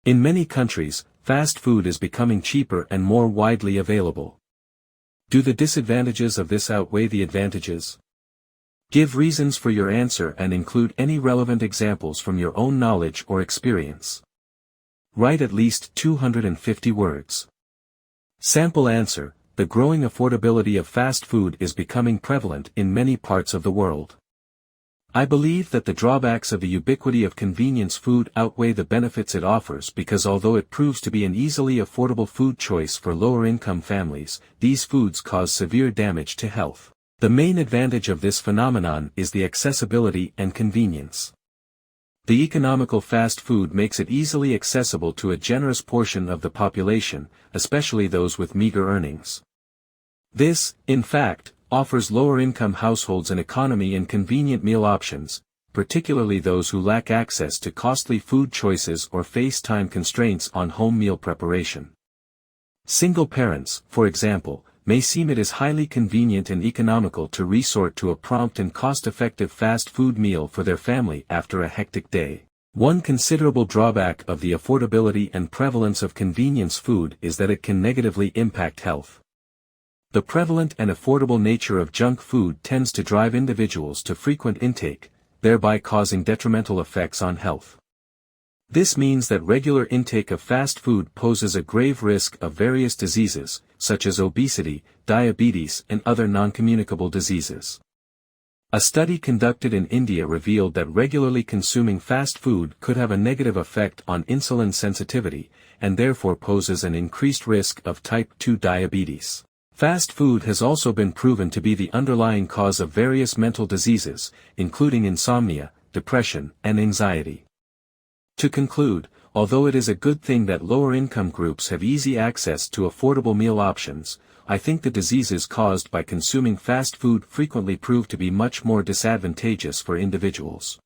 In many countries, fast food is becoming cheaper and more widely available. Do the disadvantages of this outweigh the advantages? Give reasons for your answer and include any relevant examples from your own knowledge or experience. Write at least 250 words. Sample answer: the growing affordability of fast food is becoming prevalent in many parts of the world. I believe that the drawbacks of the ubiquity of convenience food outweigh the benefits it offers because although it proves to be an easily affordable food choice for lower-income families, these foods cause severe damage to health. The main advantage of this phenomenon is the accessibility and convenience. The economical fast food makes it easily accessible to a generous portion of the population, especially those with meager earnings. This, in fact, offers lower-income households an economy in convenient meal options, particularly those who lack access to costly food choices or face time constraints on home meal preparation. Single parents, for example, may seem it is highly convenient and economical to resort to a prompt and cost-effective fast food meal for their family after a hectic day. One considerable drawback of the affordability and prevalence of convenience food is that it can negatively impact health. The prevalent and affordable nature of junk food tends to drive individuals to frequent intake, thereby causing detrimental effects on health. This means that regular intake of fast food poses a grave risk of various diseases, such as obesity, diabetes, and other non-communicable diseases. A study conducted in India revealed that regularly consuming fast food could have a negative effect on insulin sensitivity, and therefore poses an increased risk of type 2 diabetes. Fast food has also been proven to be the underlying cause of various mental diseases, including insomnia, depression, and anxiety. To conclude, although it is a good thing that lower-income groups have easy access to affordable meal options, I think the diseases caused by consuming fast food frequently prove to be much more disadvantageous for individuals.